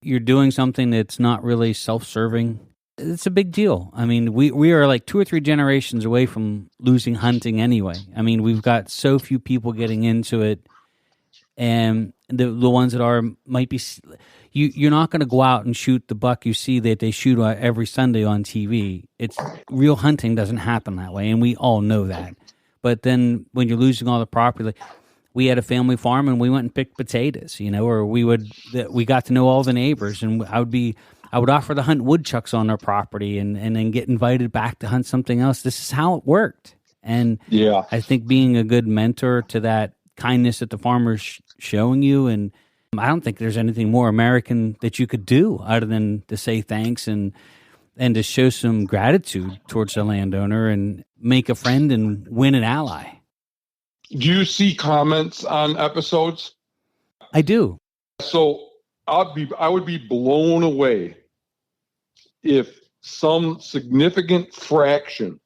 you're doing something that's not really self-serving. It's a big deal. I mean, we are like 2 or 3 generations away from losing hunting anyway. I mean, we've got so few people getting into it, and the ones that might be, you're not going to go out and shoot the buck you see that they shoot every Sunday on TV. It's real hunting doesn't happen that way, and we all know that. But then when you're losing all the property, like, we had a family farm and we went and picked potatoes, or we got to know all the neighbors, and I would offer to hunt woodchucks on their property and then get invited back to hunt something else. This is how it worked. And yeah, I think being a good mentor to that kindness that the farmer's showing you, and I don't think there's anything more American that you could do other than to say thanks and to show some gratitude towards the landowner and make a friend and win an ally. Do you see comments on episodes? I do. So I would be blown away if some significant fraction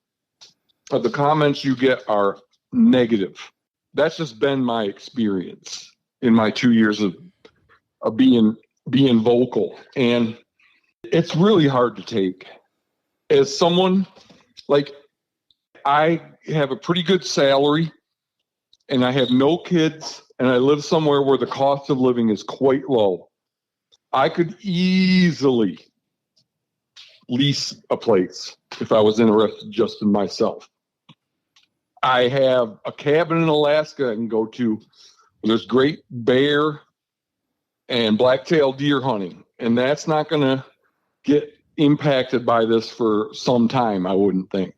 of the comments you get are negative. That's just been my experience in my 2 years of being vocal. And it's really hard to take. As someone, like, I have a pretty good salary, and I have no kids, and I live somewhere where the cost of living is quite low. I could easily lease a place if I was interested just in myself. I have a cabin in Alaska I can go to. There's great bear and black-tailed deer hunting, and that's not going to get impacted by this for some time, I wouldn't think,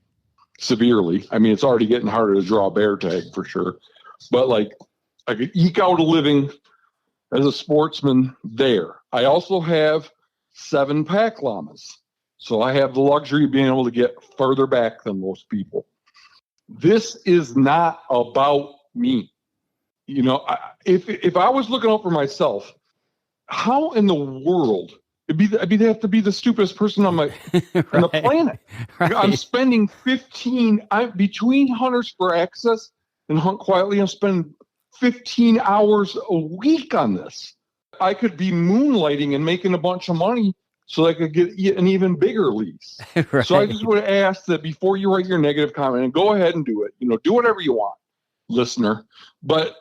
severely. I mean, it's already getting harder to draw a bear tag for sure. But like, I could eke out a living as a sportsman there. I also have 7 pack llamas. So I have the luxury of being able to get further back than most people. This is not about me. If I was looking out for myself, how in the world I'd have to be the stupidest person on on the planet. Right. I'm spending between Hunters for Access and Hunt Quietly. I'm spending 15 hours a week on this. I could be moonlighting and making a bunch of money so I could get an even bigger lease. Right. So I just would ask that before you write your negative comment, and go ahead and do it. Do whatever you want, listener. But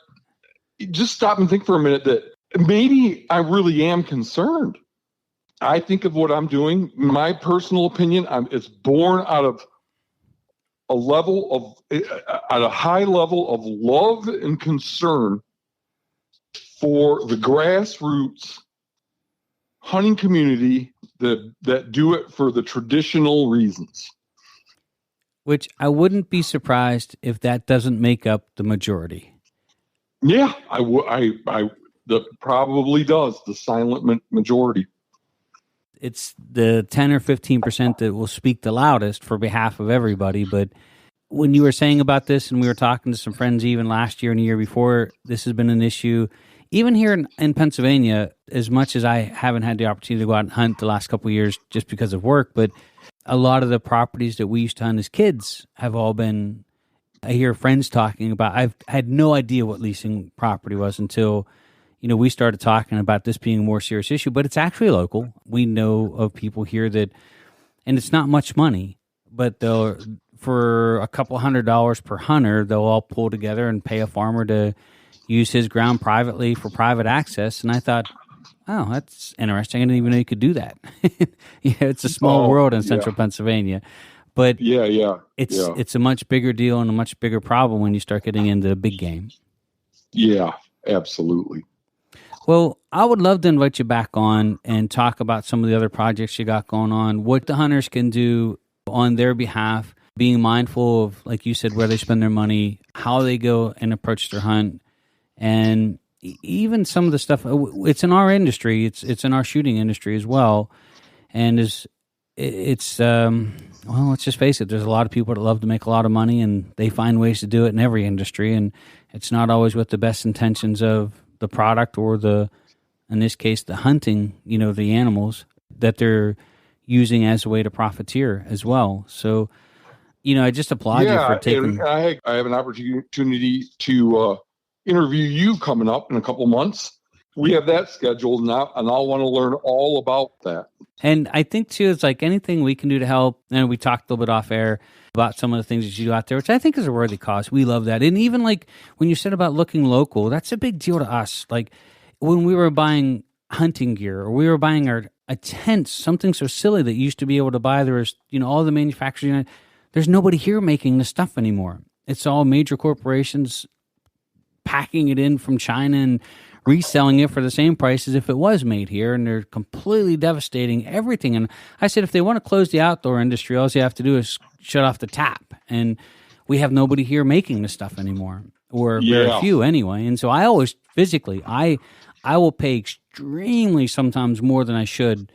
just stop and think for a minute that maybe I really am concerned. I think of what I'm doing, my personal opinion, it's born out of at a high level of love and concern for the grassroots hunting community that do it for the traditional reasons. Which I wouldn't be surprised if that doesn't make up the majority. Yeah, that probably does, the silent majority. It's the 10 or 15% that will speak the loudest for behalf of everybody. But when you were saying about this, and we were talking to some friends even last year and the year before, this has been an issue. Even here in Pennsylvania, as much as I haven't had the opportunity to go out and hunt the last couple of years just because of work, but a lot of the properties that we used to hunt as kids have all been, I hear friends talking about, I've had no idea what leasing property was until we started talking about this being a more serious issue, but it's actually local. We know of people here that, and it's not much money, but for a couple $100 per hunter, they'll all pull together and pay a farmer to use his ground privately for private access. And I thought, oh, that's interesting. I didn't even know you could do that. It's a small world in central Pennsylvania. But it's a much bigger deal and a much bigger problem when you start getting into the big game. Yeah, absolutely. Well, I would love to invite you back on and talk about some of the other projects you got going on, what the hunters can do on their behalf, being mindful of, like you said, where they spend their money, how they go and approach their hunt, and even some of the stuff. It's in our industry. It's in our shooting industry as well. And well, let's just face it, there's a lot of people that love to make a lot of money, and they find ways to do it in every industry, and it's not always with the best intentions of the product or in this case, the hunting, the animals that they're using as a way to profiteer as well. So, I just applaud you for taking... I have an opportunity to interview you coming up in a couple months. We have that scheduled now, and I'll want to learn all about that. And I think, too, it's like anything we can do to help. And we talked a little bit off air about some of the things that you do out there, which I think is a worthy cause. We love that. And even like when you said about looking local, that's a big deal to us. Like when we were buying hunting gear or we were buying a tent, something so silly that you used to be able to buy, there was, all the manufacturers, there's nobody here making this stuff anymore. It's all major corporations packing it in from China and reselling it for the same price as if it was made here, and they're completely devastating everything. And I said, if they want to close the outdoor industry, all you have to do is shut off the tap. And we have nobody here making this stuff anymore, or very few anyway. And so I always physically, I will pay extremely sometimes more than I should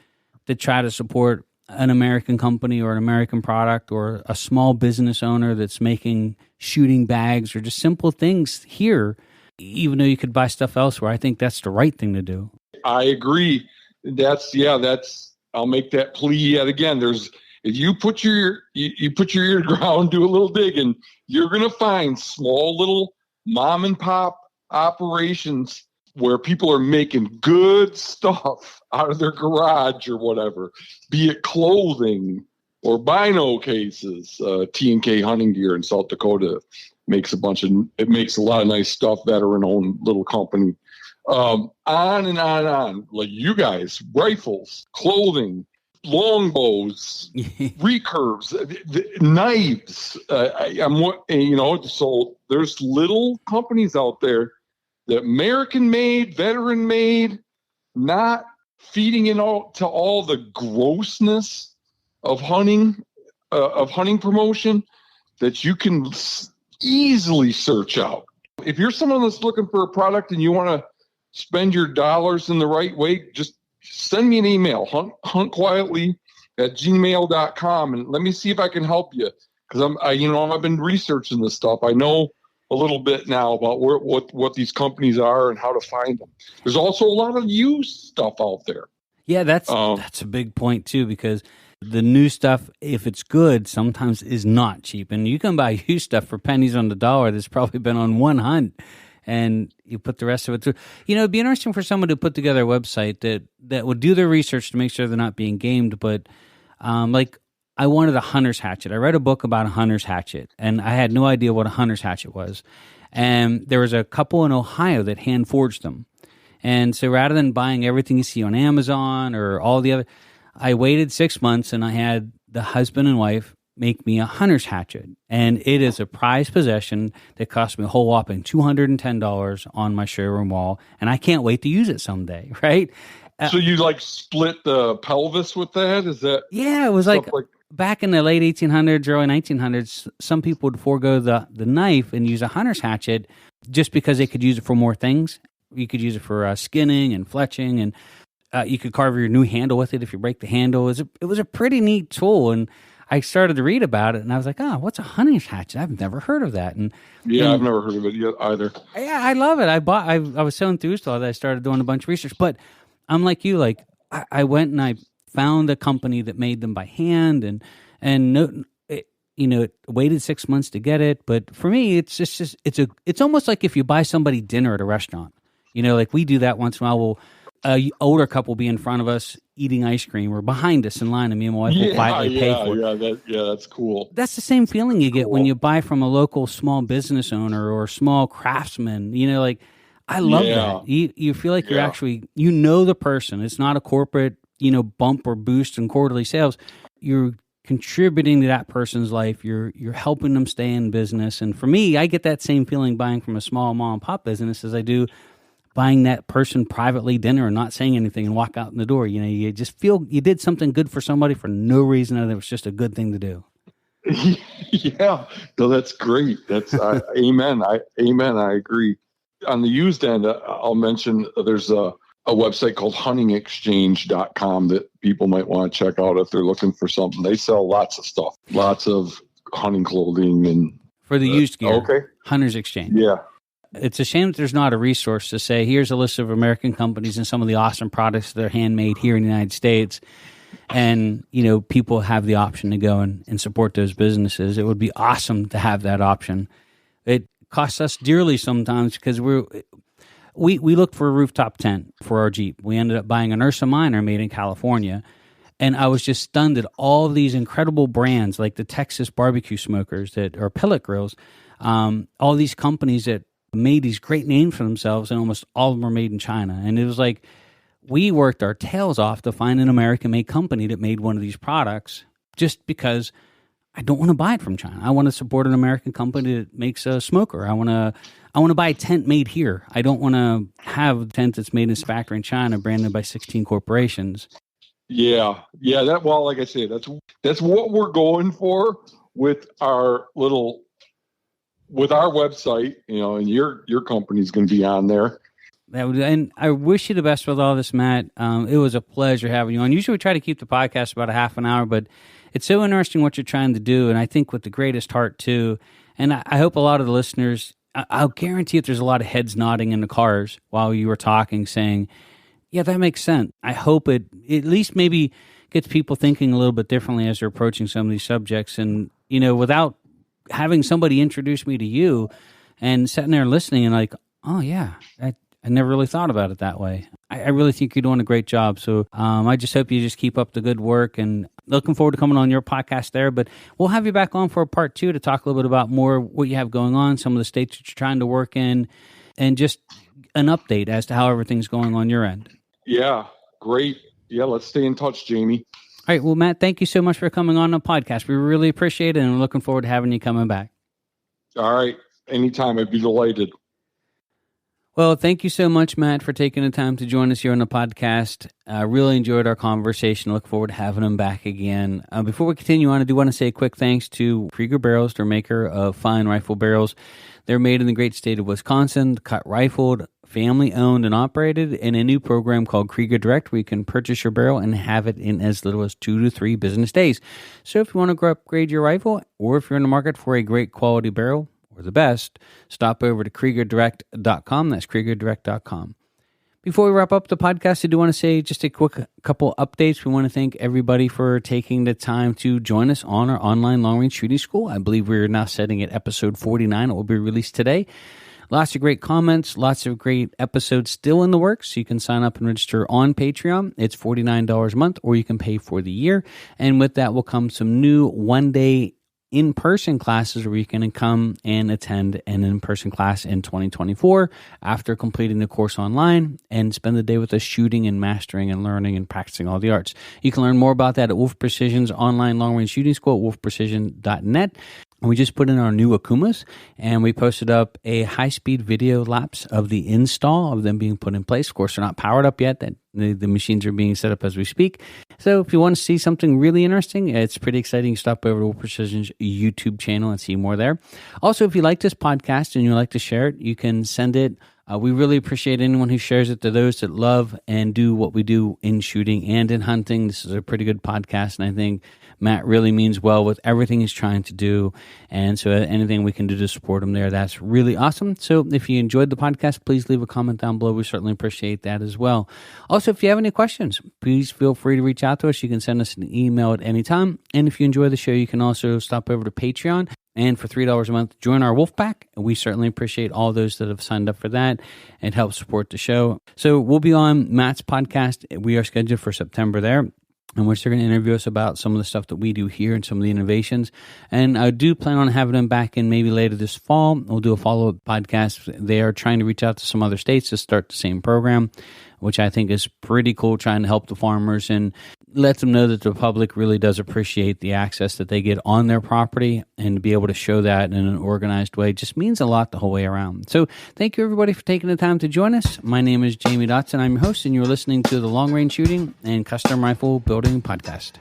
to try to support an American company or an American product or a small business owner that's making shooting bags or just simple things here, even though you could buy stuff elsewhere. I think that's the right thing to do. I agree. I'll make that plea yet again. If you put your ear to the ground, do a little digging, you're going to find small little mom and pop operations where people are making good stuff out of their garage or whatever, be it clothing or bino cases. T&K Hunting Gear in South Dakota makes a lot of nice stuff, veteran-owned little company. On and on. Like you guys, rifles, clothing, longbows, recurves, knives. So there's little companies out there that American-made, veteran-made, not feeding to all the grossness of hunting promotion that you can easily search out. If you're someone that's looking for a product and you want to spend your dollars in the right way, just send me an email, huntquietly@gmail.com, and let me see if I can help you. Because I've been researching this stuff. I know a little bit now about what these companies are and how to find them. There's also a lot of used stuff out there. Yeah, that's a big point too, because the new stuff, if it's good, sometimes is not cheap. And you can buy used stuff for pennies on the dollar that's probably been on one hunt, and you put the rest of it through. It'd be interesting for someone to put together a website that would do their research to make sure they're not being gamed. But like, I wanted a hunter's hatchet. I read a book about a hunter's hatchet, and I had no idea what a hunter's hatchet was. And there was a couple in Ohio that hand forged them. And so rather than buying everything you see on Amazon or all the other, I waited 6 months and I had the husband and wife make me a hunter's hatchet. And it is a prized possession that cost me a whole whopping $210 on my showroom wall. And I can't wait to use it someday, right? So you like split the pelvis with that? Is that? Yeah, it was like back in the late 1800s, early 1900s, some people would forego the knife and use a hunter's hatchet just because they could use it for more things. You could use it for skinning and fletching, and you could carve your new handle with it if you break the handle. It was a pretty neat tool, and I started to read about it, and I was like, what's a hunter's hatchet? I've never heard of that. And I've never heard of it yet either. Yeah, I love it. I was so enthused that I started doing a bunch of research. But I'm like you, like I went and I found a company that made them by hand, and it waited 6 months to get it. But for me, it's almost like if you buy somebody dinner at a restaurant. Like we do that once in a while. An older couple will be in front of us eating ice cream, or behind us in line, and me and my wife will quietly pay for it. That's cool. That's the same feeling you get when you buy from a local small business owner or small craftsman. Like I love that. You feel like you're actually, the person. It's not a corporate, bump or boost in quarterly sales. You're contributing to that person's life. You're helping them stay in business. And for me, I get that same feeling buying from a small mom and pop business as I do buying that person privately dinner and not saying anything and walk out in the door. You just feel you did something good for somebody for no reason other than it was just a good thing to do. Yeah, no, that's great. That's amen. I agree. On the used end, I'll mention there's a website called huntingexchange.com that people might want to check out if they're looking for something. They sell lots of stuff, lots of hunting clothing and for the used gear. Okay, Hunter's Exchange. Yeah. It's a shame that there's not a resource to say, here's a list of American companies and some of the awesome products that are handmade here in the United States. And, people have the option to go and support those businesses. It would be awesome to have that option. It costs us dearly sometimes because we looked for a rooftop tent for our Jeep. We ended up buying an Ursa Minor made in California. And I was just stunned at all of these incredible brands like the Texas barbecue smokers that are pellet grills, all these companies that made these great names for themselves, and almost all of them were made in China. And it was like we worked our tails off to find an American-made company that made one of these products just because I don't want to buy it from China. I want to support an American company that makes a smoker. I want to buy a tent made here. I don't want to have a tent that's made in a factory in China, branded by 16 corporations. Yeah. Well, like I say, that's what we're going for with our website, and your company's going to be on there. And I wish you the best with all this, Matt. It was a pleasure having you on. Usually we try to keep the podcast about a half an hour, but it's so interesting what you're trying to do, and I think with the greatest heart too. And I hope a lot of the listeners, I'll guarantee that there's a lot of heads nodding in the cars while you were talking, saying, yeah, that makes sense. I hope it at least maybe gets people thinking a little bit differently as they're approaching some of these subjects. And, without having somebody introduce me to you and sitting there listening and like, oh yeah, I never really thought about it that way. I really think you're doing a great job. So I just hope you just keep up the good work, and looking forward to coming on your podcast there. But we'll have you back on for a part 2 to talk a little bit about more what you have going on, some of the states that you're trying to work in, and just an update as to how everything's going on your end. Yeah, great. Yeah, let's stay in touch, Jamie. All right. Well, Matt, thank you so much for coming on the podcast. We really appreciate it, and we're looking forward to having you coming back. All right. Anytime. I'd be delighted. Well, thank you so much, Matt, for taking the time to join us here on the podcast. I really enjoyed our conversation. Look forward to having him back again. Before we continue on, I do want to say a quick thanks to Krieger Barrels, their maker of fine rifle barrels. They're made in the great state of Wisconsin, cut rifled, family-owned and operated, in a new program called Krieger Direct, where you can purchase your barrel and have it in as little as 2 to 3 business days. So if you want to upgrade your rifle, or if you're in the market for a great quality barrel, or the best, stop over to KriegerDirect.com. That's KriegerDirect.com. Before we wrap up the podcast, I do want to say just a quick couple updates. We want to thank everybody for taking the time to join us on our online long-range shooting school. I believe we're now setting at episode 49. It will be released today. Lots of great comments, lots of great episodes still in the works. You can sign up and register on Patreon. It's $49 a month, or you can pay for the year. And with that will come some new one-day in-person classes where you can come and attend an in-person class in 2024 after completing the course online and spend the day with us shooting and mastering and learning and practicing all the arts. You can learn more about that at Wolf Precision's online long-range shooting school at wolfprecision.net. And we just put in our new Akumas, and we posted up a high-speed video lapse of the install of them being put in place. Of course, they're not powered up yet. The machines are being set up as we speak. So if you want to see something really interesting, it's pretty exciting. Stop over to Wolf Precision's YouTube channel and see more there. Also, if you like this podcast and you like to share it, you can send it. We really appreciate anyone who shares it to those that love and do what we do in shooting and in hunting. This is a pretty good podcast, and I think Matt really means well with everything he's trying to do. And so anything we can do to support him there, that's really awesome. So if you enjoyed the podcast, please leave a comment down below. We certainly appreciate that as well. Also, if you have any questions, please feel free to reach out to us. You can send us an email at any time. And if you enjoy the show, you can also stop over to Patreon. And for $3 a month, join our Wolf Pack. We certainly appreciate all those that have signed up for that and help support the show. So we'll be on Matt's podcast. We are scheduled for September there, in which they're going to interview us about some of the stuff that we do here and some of the innovations. And I do plan on having them back in maybe later this fall. We'll do a follow-up podcast. They are trying to reach out to some other states to start the same program, which I think is pretty cool, trying to help the farmers and let them know that the public really does appreciate the access that they get on their property, and to be able to show that in an organized way just means a lot the whole way around. So thank you, everybody, for taking the time to join us. My name is Jamie Dotson. I'm your host, and you're listening to the Long Range Shooting and Custom Rifle Building Podcast.